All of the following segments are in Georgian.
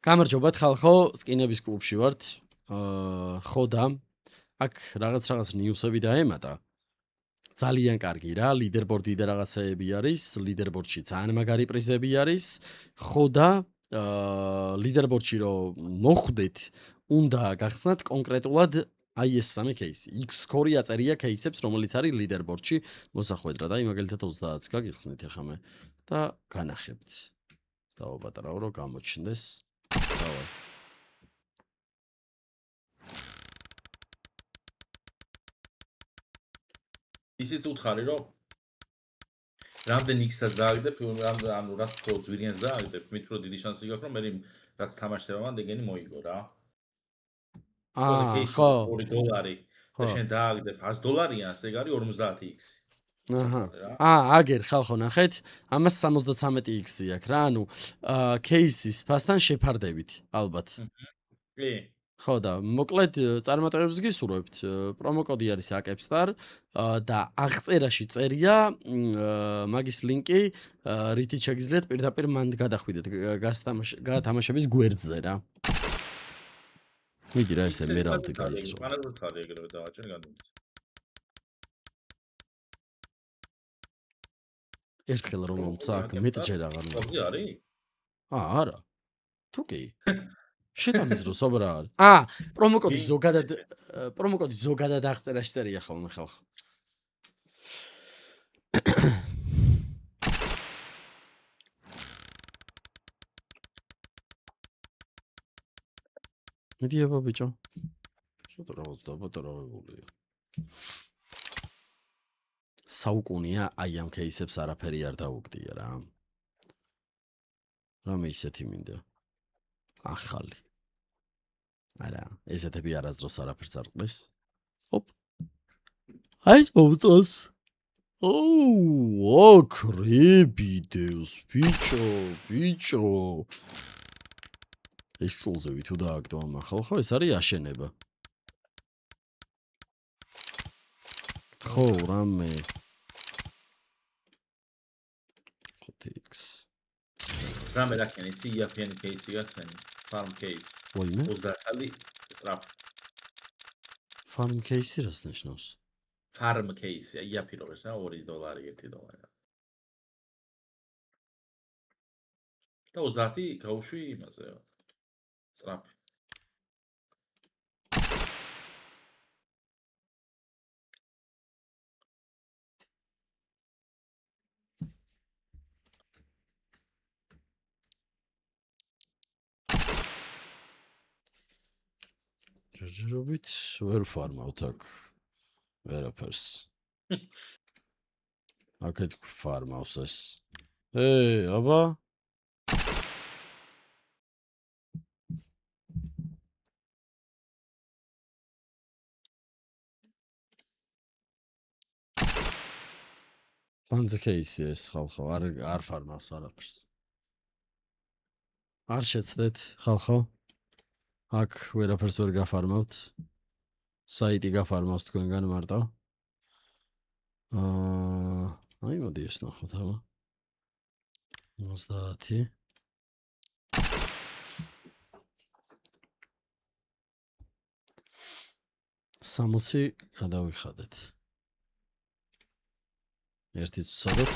გამარჯობათ ხალხო, სკინების კლუბში ვართ. ხოდა აქ რაღაც ნიუსები დაემატა. ძალიან კარგი რა, ლიდერბორდი და რაღაცეები არის, ლიდერბორდში ძალიან მაგარი პრიზები არის. ხოდა ლიდერბორდში რომ მოხვდეთ, უნდა გახსნათ კონკრეტულად აი ეს სამი кейსი. X-Core აწერია кейსებს, რომელიც არის ლიდერბორდში მოსახვედრად. აი მაგალითად 30-ს გაგიხსნით ახლა მე და განახებთ. დავაპატარავ რომ გამოჩნდეს. დავай. ისიც უთხარი რომ რამდენ X-ს დააგდებ, ანუ რაც თქო ძვირიანს დააგდებ, მით უფრო დიდი შანსი გაქვს რომ მე რაც თამაშდება მან დეგენი მოიგო რა. ხო. $2 და შენ დააგდებ $100-იან, ასე არის 50X. აჰა. აგერ ხალხო ნახეთ, ამას 73X-ი აქვს რა, ანუ кейსის ფასთან შეფარდებით, ალბათ. კი. ხო და მოკლედ წარმატებებს გისურვებთ. პრომოკოდი არის AKEPSTAR და აღწერაში წერია მაგის ლინკი, რითიც შეგიძლიათ პირდაპირ მან გადახვიდეთ გათამაშების გვერდზე რა. მიდი რა ესე მერალდი გაისროლ. მანაც უთხარი ეგრევე დავაჭერ გადმოდის. ერთხელ რომ მომცა აქ მეტჯერ აღარ მოხდი არის? არა. თუ კი. შეთანხმდეს რა არის? პრომოკოდი ზოგადად აღწერაში წერია ხოლმე ხალხო. მედიება ბიჭო. ცოტა რაღაც დაბატარავებულია. საუკუნია აი ამ кейსებს არაფერი არ დაუგდია რა. რამე ისეთი მინდა. ახალი. არა, ესეთები არასდროს არაფერს არ ყრის. ოპ. აი მომწონს. კრებიდევს, ბიჭო. ექსკლუზივი თუ დააგდო ამ ახალ, ეს არის აშენება. ხო, რამე. X. რამე რაკენ იცი, იაფიანი кейსი გაცენი, farm case. ვაიმე? 30-ალი სწრაფ. Farm case რას ნიშნავს? Farm case, იაფირობეს რა $2, $1. და 30 გაუშვი იმაზე. სწრაფ. ჯერჯერობით ვერ ფარმავთ აქ ვერაფერს. აქეთ ფარმავს ეს. აბა. Panzer кейსი ეს ხალხო, არ ფარმავს არაფერს. არ შეცდეთ ხალხო. აქ ვერაფერს ვერ გაფარმავთ. საიტი გაფარმავს თქვენგან მარტო. აი მოდი ეს ნახოთ აბა. 30. სამოცი გადავიხადეთ. ერთიც ვცადოთ.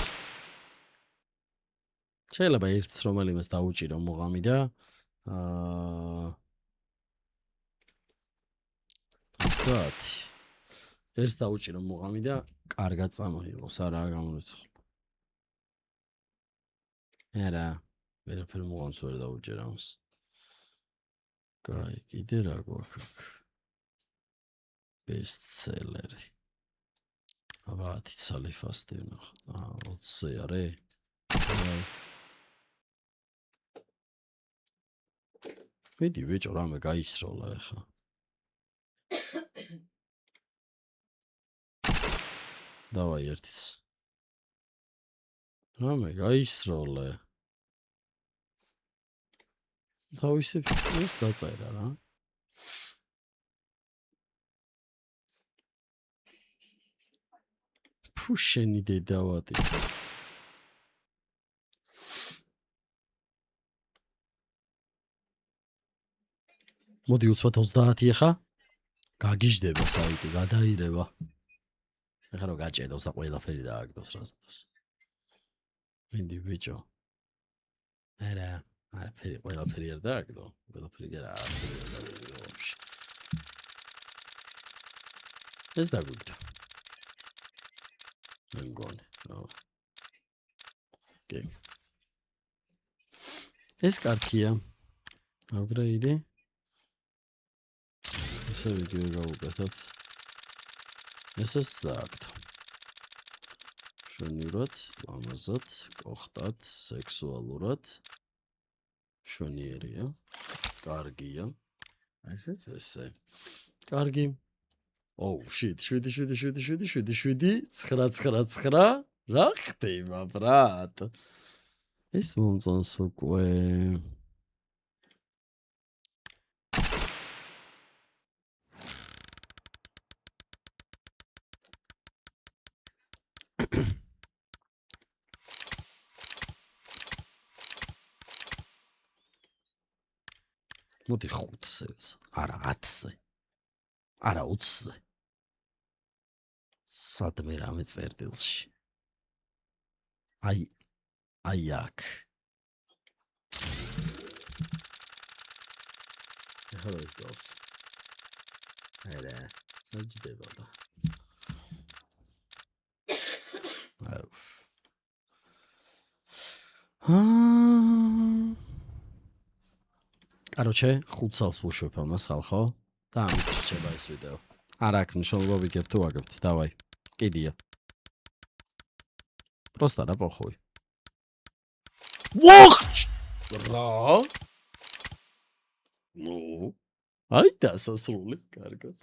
შეიძლება ერთს რომელიმეს დაუჭირო მუღამი და ერთს დაუჭირო მუღამი და კარგად წამოიღოს, არაა გამორიცხული. არა, ვერაფერ მუღამს ვერ დაუჭერ ამას. კაი, კიდე რა გვაქვს აქ? ბესტსელერი. აბა 10 ცალი ფასტი ვნახოთ. 20-ზე არე? მიდი ბიჭო, რამე გაისროლა ახლა. დავაი ერთიც. რამე გაისროლე. თავისი ეს დაწერა რა. ფუშენი დედავატი. მოდი უცბად 30 ახლა. გაგიჟდება საიტი, გადაირება. ეხლა რომ გაჭედოს და ყველაფერი დააგდოს რას დროს. მინდი ბიჭო. არა, არაფერი, ყველაფერი არ დააგდო. ყველაფერი კი არაფერი არ დააგდო ვაფშე. ეს დაგვიგდა. მე მგონი, რა. კი. ეს კარგია. აუგრეიდი. ესე ვიდეო გავუკეთოთ. ესეც დააგდო. შვენივრად, ლამაზად, კოხტად, სექსუალურად. შვენიერია. კარგია. ესეც ესე. კარგი. Oh shit, 7. რა ხდება, ბრატ? ეს მომწონს უკვე. მოდი 5-ზე, არა 10-ზე. არა 20-ზე. სადმე რამე წერტილში. აი აქ. ეხლა ის გავს. არა, საჯდება და. Короче, 5 წელს ვუშვებ ამას ხალხო და ამით რჩება ეს ვიდეო. არ აქვს მნიშვნელობა ვიგებ თუ ვაგებთ, დავაი. კიდია. Просто რა პოხოვი. ვოხ! რა? ნუ. აი დასასრული, კარგად.